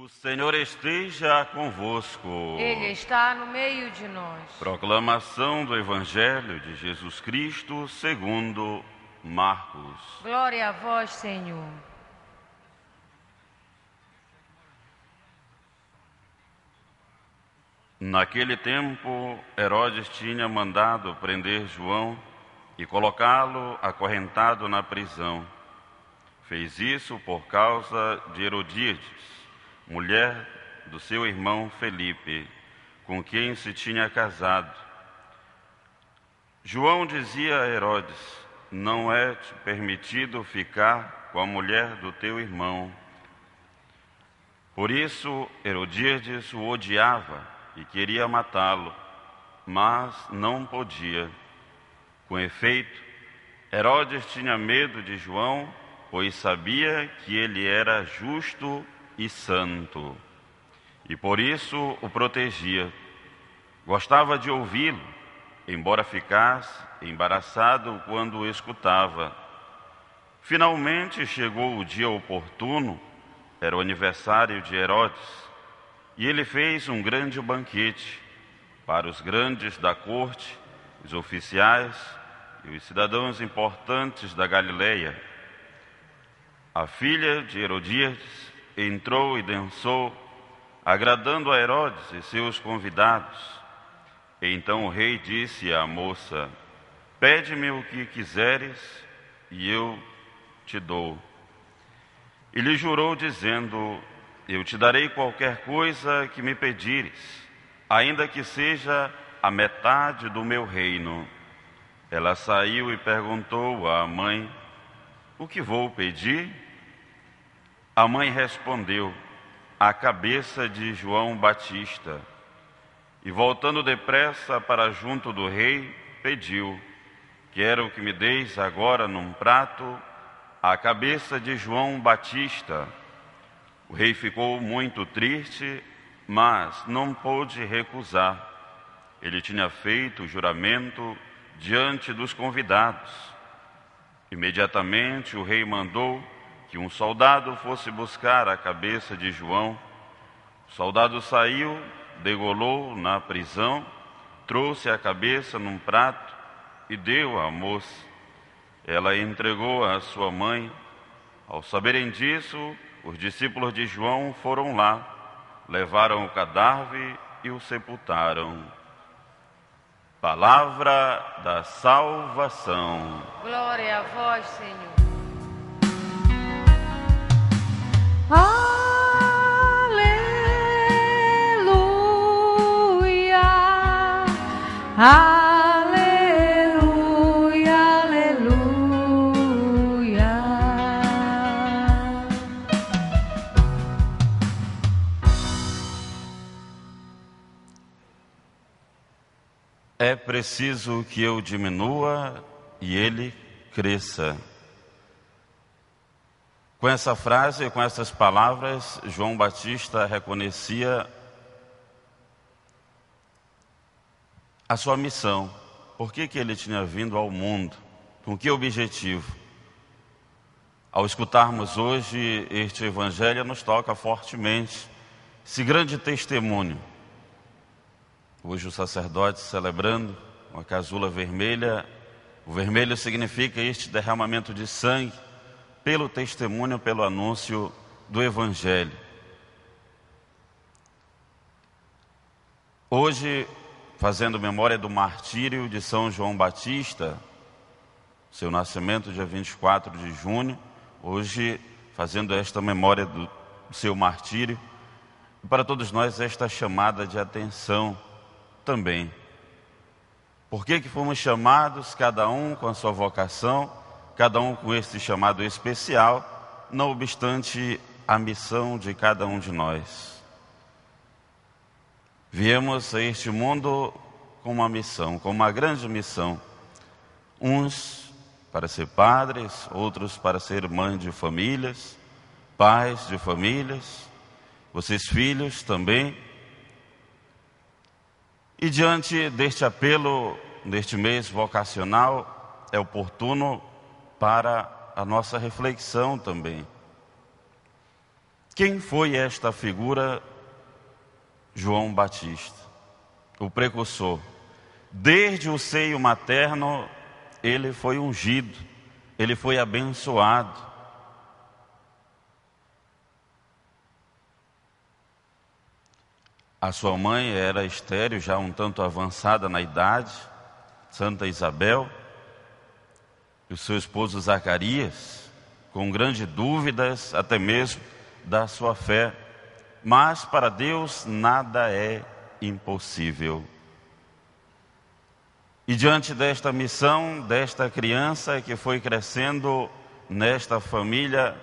O Senhor esteja convosco. Ele está no meio de nós. Proclamação do Evangelho de Jesus Cristo segundo Marcos. Glória a vós, Senhor. Naquele tempo, Herodes tinha mandado prender João e colocá-lo acorrentado na prisão. Fez isso por causa de Herodíades, mulher do seu irmão Felipe, com quem se tinha casado. João dizia a Herodes: não é te permitido ficar com a mulher do teu irmão. Por isso, Herodíades o odiava e queria matá-lo, mas não podia. Com efeito, Herodes tinha medo de João, pois sabia que ele era justo e santo, e por isso o protegia. Gostava de ouvi-lo, embora ficasse embaraçado quando o escutava. Finalmente chegou o dia oportuno, era o aniversário de Herodes, e ele fez um grande banquete para os grandes da corte, os oficiais e os cidadãos importantes da Galileia. A filha de Herodíades entrou e dançou, agradando a Herodes e seus convidados. Então o rei disse à moça: pede-me o que quiseres e eu te dou. E lhe jurou dizendo: eu te darei qualquer coisa que me pedires, ainda que seja a metade do meu reino. Ela saiu e perguntou à mãe: o que vou pedir? A mãe respondeu: a cabeça de João Batista. E voltando depressa para junto do rei, pediu: quero que me deis agora num prato a cabeça de João Batista. O rei ficou muito triste, mas não pôde recusar. Ele tinha feito o juramento diante dos convidados. Imediatamente o rei mandou que um soldado fosse buscar a cabeça de João. O soldado saiu, degolou na prisão, trouxe a cabeça num prato e deu à moça. Ela entregou à sua mãe. Ao saberem disso, os discípulos de João foram lá, levaram o cadáver e o sepultaram. Palavra da salvação. Glória a vós, Senhor. Aleluia. Aleluia, aleluia. É preciso que eu diminua e ele cresça. Com essa frase e com essas palavras, João Batista reconhecia a sua missão. Por que ele tinha vindo ao mundo? Com que objetivo? Ao escutarmos hoje este Evangelho, nos toca fortemente esse grande testemunho. Hoje o sacerdote celebrando uma casula vermelha. O vermelho significa este derramamento de sangue pelo testemunho, pelo anúncio do Evangelho. Hoje, fazendo memória do martírio de São João Batista, seu nascimento dia 24 de junho, hoje fazendo esta memória do seu martírio, e para todos nós esta chamada de atenção também. Por que fomos chamados, cada um com a sua vocação, cada um com este chamado especial, não obstante a missão de cada um de nós. Viemos a este mundo com uma missão, com uma grande missão. Uns para ser padres, outros para ser mães de famílias, pais de famílias, vocês filhos também. E diante deste apelo, neste mês vocacional, é oportuno para a nossa reflexão também. Quem foi esta figura? João Batista, o precursor. Desde o seio materno, ele foi ungido, ele foi abençoado. A sua mãe era estéril, já um tanto avançada na idade, Santa Isabel, e o seu esposo Zacarias, com grandes dúvidas até mesmo da sua fé. Mas para Deus nada é impossível. E diante desta missão, desta criança que foi crescendo nesta família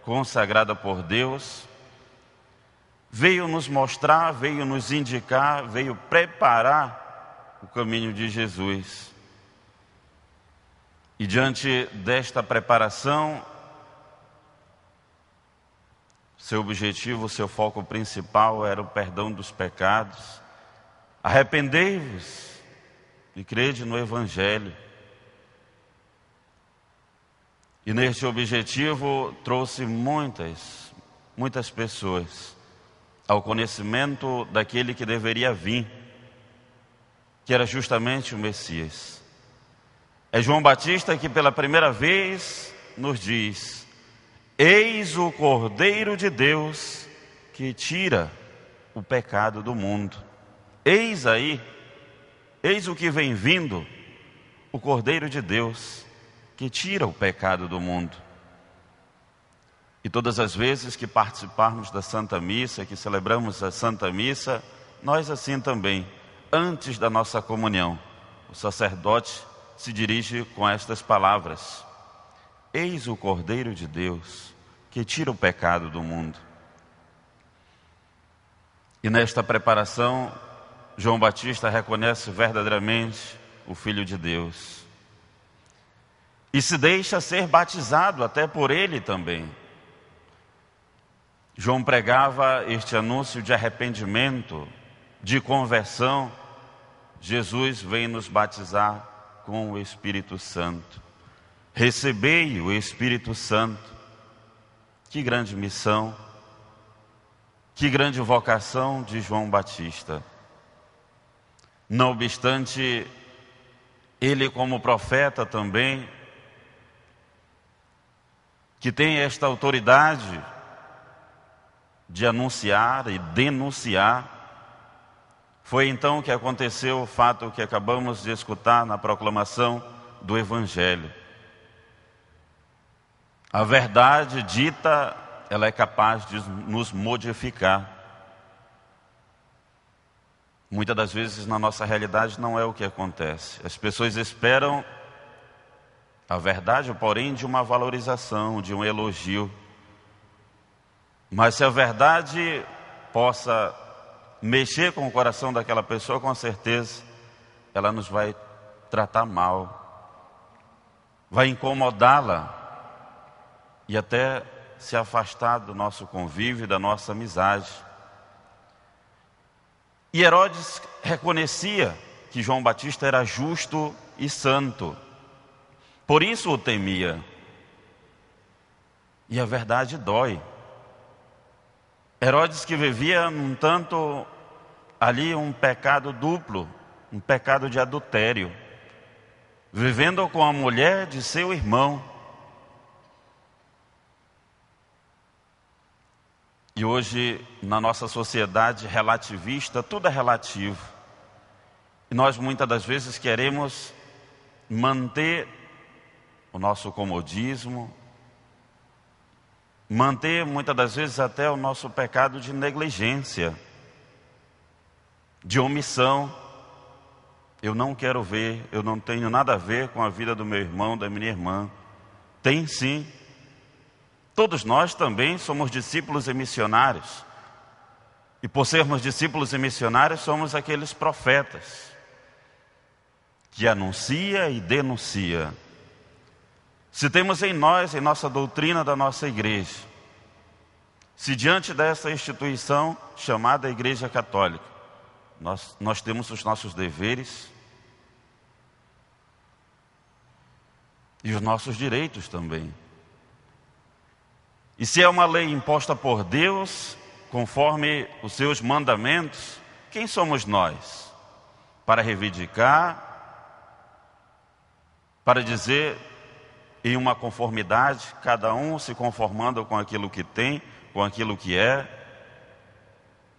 consagrada por Deus, veio nos mostrar, veio nos indicar, veio preparar o caminho de Jesus. E diante desta preparação, seu objetivo, seu foco principal era o perdão dos pecados. Arrependei-vos e crede no Evangelho. E neste objetivo trouxe muitas pessoas ao conhecimento daquele que deveria vir, que era justamente o Messias. É João Batista que pela primeira vez nos diz: eis o Cordeiro de Deus que tira o pecado do mundo. Eis aí, eis o que vem vindo, o Cordeiro de Deus que tira o pecado do mundo. E todas as vezes que participarmos da Santa Missa, que celebramos a Santa Missa, nós assim também, antes da nossa comunhão, o sacerdote se dirige com estas palavras: eis o Cordeiro de Deus que tira o pecado do mundo. E nesta preparação, João Batista reconhece verdadeiramente o Filho de Deus. E se deixa ser batizado até por ele também. João pregava este anúncio de arrependimento, de conversão. Jesus vem nos batizar com o Espírito Santo. Recebei o Espírito Santo. Que grande missão, que grande vocação de João Batista. Não obstante, ele como profeta também, que tem esta autoridade de anunciar e denunciar, foi então que aconteceu o fato que acabamos de escutar na proclamação do Evangelho. A verdade dita, ela é capaz de nos modificar. Muitas das vezes na nossa realidade não é o que acontece. As pessoas esperam a verdade, porém, de uma valorização, de um elogio. Mas se a verdade possa mexer com o coração daquela pessoa, com certeza ela nos vai tratar mal, vai incomodá-la e até se afastar do nosso convívio, da nossa amizade. E Herodes reconhecia que João Batista era justo e santo, por isso o temia. E a verdade dói. Herodes, que vivia num tanto ali um pecado duplo, um pecado de adultério, vivendo com a mulher de seu irmão. E hoje, na nossa sociedade relativista, tudo é relativo. E nós muitas das vezes queremos manter o nosso comodismo, manter muitas das vezes até o nosso pecado de negligência, de omissão. Eu não quero ver, eu não tenho nada a ver com a vida do meu irmão, da minha irmã. Tem sim. Todos nós também somos discípulos e missionários. E por sermos discípulos e missionários, somos aqueles profetas que anuncia e denuncia. Se temos em nós, em nossa doutrina da nossa igreja, se diante dessa instituição chamada Igreja Católica, nós temos os nossos deveres e os nossos direitos também. E se é uma lei imposta por Deus, conforme os seus mandamentos, quem somos nós para reivindicar, para dizer em uma conformidade, cada um se conformando com aquilo que tem, com aquilo que é?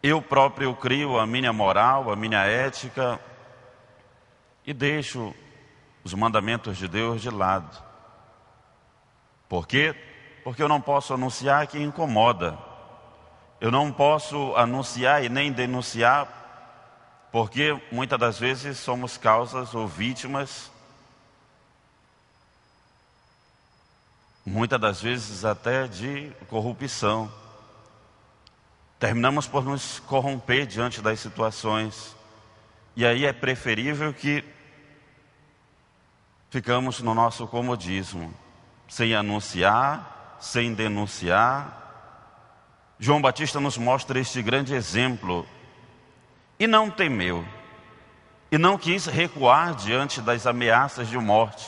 Eu próprio crio a minha moral, a minha ética e deixo os mandamentos de Deus de lado. Por quê? Porque eu não posso anunciar que incomoda. Eu não posso anunciar e nem denunciar, porque muitas das vezes somos causas ou vítimas, muitas das vezes até de corrupção. Terminamos por nos corromper diante das situações. E aí é preferível que ficamos no nosso comodismo, sem anunciar, sem denunciar. João Batista nos mostra este grande exemplo. E não temeu. E não quis recuar diante das ameaças de morte.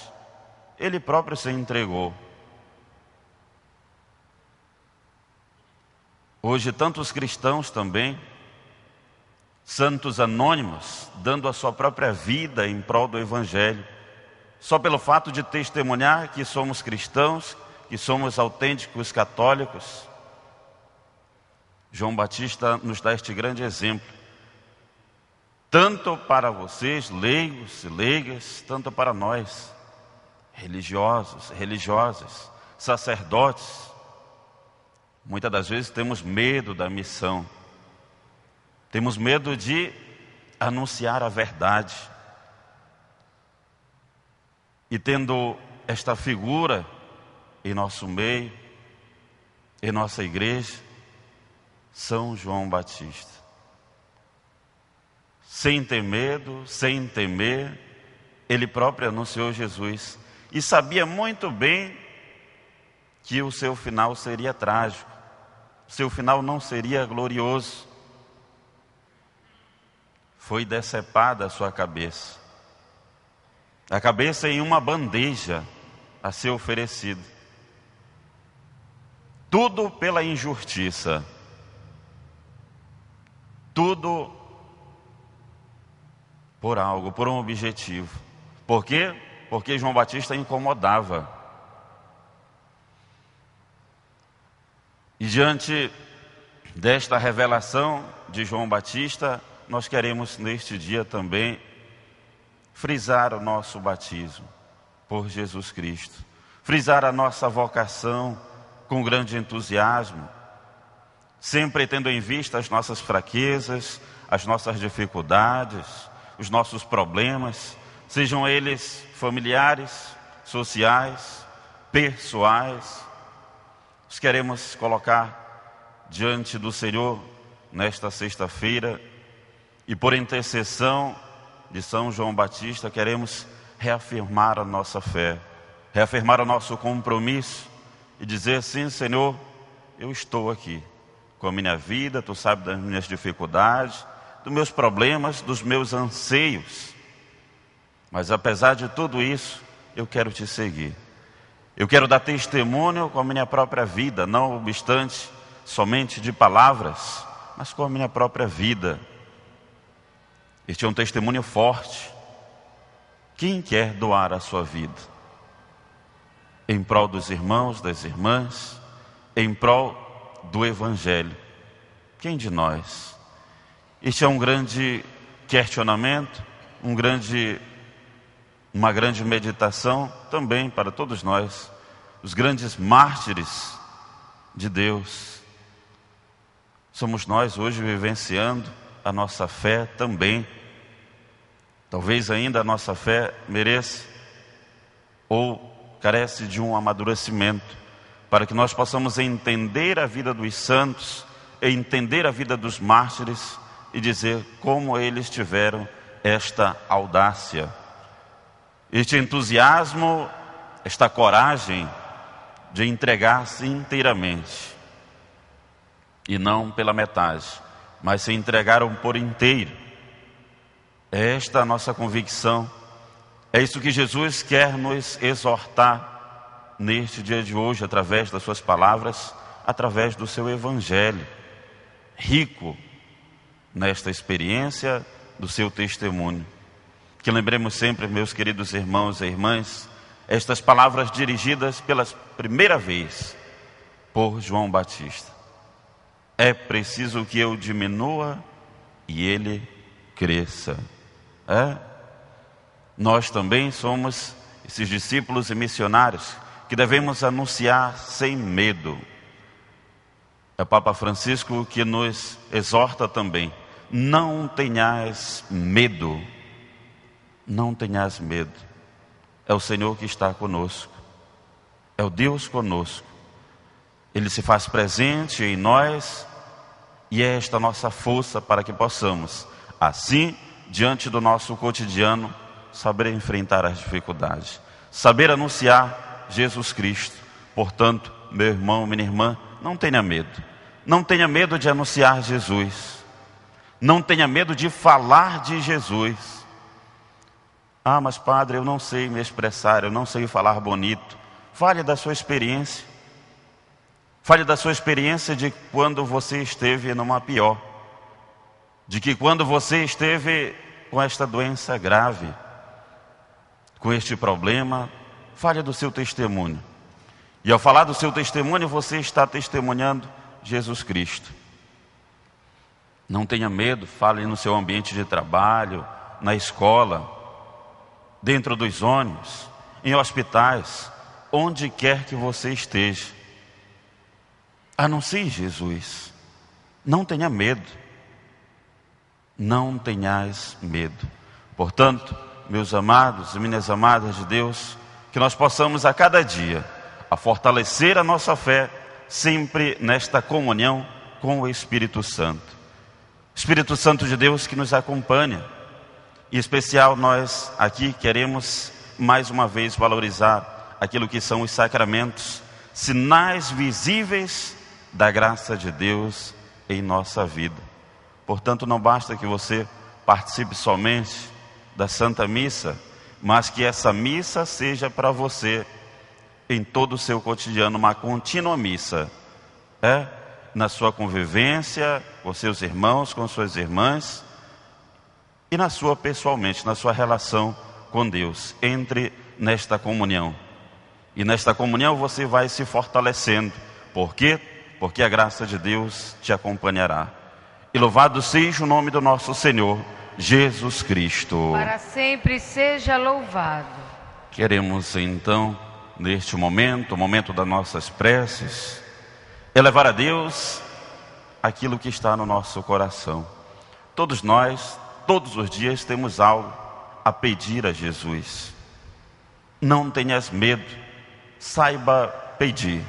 Ele próprio se entregou. Hoje tantos cristãos também, santos anônimos, dando a sua própria vida em prol do Evangelho, só pelo fato de testemunhar que somos cristãos, que somos autênticos católicos. João Batista nos dá este grande exemplo, tanto para vocês, leigos e leigas, tanto para nós, religiosos, religiosas, sacerdotes. Muitas das vezes temos medo da missão, temos medo de anunciar a verdade. E tendo esta figura em nosso meio, em nossa igreja, São João Batista. Sem ter medo, sem temer, ele próprio anunciou Jesus. E sabia muito bem que o seu final seria trágico. Seu final não seria glorioso. Foi decepada a sua cabeça. A cabeça em uma bandeja a ser oferecida. Tudo pela injustiça. Tudo por algo, por um objetivo. Por quê? Porque João Batista incomodava. E diante desta revelação de João Batista, nós queremos neste dia também frisar o nosso batismo por Jesus Cristo. Frisar a nossa vocação com grande entusiasmo, sempre tendo em vista as nossas fraquezas, as nossas dificuldades, os nossos problemas, sejam eles familiares, sociais, pessoais. Nós queremos colocar diante do Senhor nesta sexta-feira e por intercessão de São João Batista queremos reafirmar a nossa fé, reafirmar o nosso compromisso e dizer: sim, Senhor, eu estou aqui com a minha vida, Tu sabes das minhas dificuldades, dos meus problemas, dos meus anseios, mas apesar de tudo isso, eu quero Te seguir. Eu quero dar testemunho com a minha própria vida, não obstante somente de palavras, mas com a minha própria vida. Este é um testemunho forte. Quem quer doar a sua vida em prol dos irmãos, das irmãs, em prol do Evangelho? Quem de nós? Este é um grande questionamento, uma grande meditação também para todos nós, os grandes mártires de Deus. Somos nós hoje vivenciando a nossa fé também. Talvez ainda a nossa fé mereça ou carece de um amadurecimento, para que nós possamos entender a vida dos santos, entender a vida dos mártires e dizer como eles tiveram esta audácia, este entusiasmo, esta coragem de entregar-se inteiramente. E não pela metade, mas se entregaram por inteiro. É esta a nossa convicção. É isso que Jesus quer nos exortar neste dia de hoje, através das suas palavras, através do seu Evangelho, rico nesta experiência do seu testemunho. Que lembremos sempre, meus queridos irmãos e irmãs, estas palavras dirigidas pela primeira vez por João Batista. É preciso que eu diminua e ele cresça. Nós também somos esses discípulos e missionários que devemos anunciar sem medo. É o Papa Francisco que nos exorta também: não tenhais medo. Não tenhas medo. É o Senhor que está conosco. É o Deus conosco. Ele se faz presente em nós e é esta nossa força para que possamos, assim, diante do nosso cotidiano, saber enfrentar as dificuldades, saber anunciar Jesus Cristo. Portanto, meu irmão, minha irmã, não tenha medo. Não tenha medo de anunciar Jesus. Não tenha medo de falar de Jesus. Ah, mas padre, eu não sei me expressar, eu não sei falar bonito. Fale da sua experiência. Fale da sua experiência de quando você esteve numa pior. De que quando você esteve com esta doença grave, com este problema, fale do seu testemunho. E ao falar do seu testemunho, você está testemunhando Jesus Cristo. Não tenha medo, fale no seu ambiente de trabalho, na escola, dentro dos ônibus, em hospitais, onde quer que você esteja. Anuncie Jesus. Não tenha medo. Não tenhais medo. Portanto, meus amados e minhas amadas de Deus, que nós possamos a cada dia a fortalecer a nossa fé, sempre nesta comunhão com o Espírito Santo. Espírito Santo de Deus que nos acompanha. Em especial nós aqui queremos mais uma vez valorizar aquilo que são os sacramentos, sinais visíveis da graça de Deus em nossa vida. Portanto, não basta que você participe somente da Santa Missa, mas que essa missa seja para você em todo o seu cotidiano, uma contínua missa, na sua convivência com seus irmãos, com suas irmãs, e na sua pessoalmente, na sua relação com Deus. Entre nesta comunhão. E nesta comunhão você vai se fortalecendo. Por quê? Porque a graça de Deus te acompanhará. E louvado seja o nome do nosso Senhor Jesus Cristo. Para sempre seja louvado. Queremos então, neste momento, o momento das nossas preces, elevar a Deus aquilo que está no nosso coração. Todos nós, todos os dias temos algo a pedir a Jesus. Não tenhas medo, saiba pedir,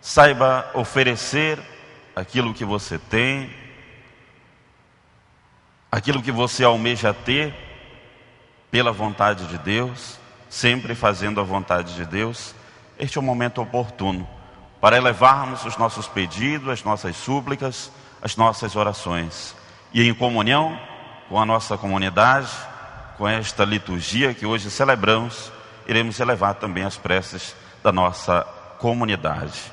saiba oferecer aquilo que você tem, aquilo que você almeja ter, pela vontade de Deus, sempre fazendo a vontade de Deus. Este é o momento oportuno para elevarmos os nossos pedidos, as nossas súplicas, as nossas orações. E em comunhão com a nossa comunidade, com esta liturgia que hoje celebramos, iremos elevar também as preces da nossa comunidade.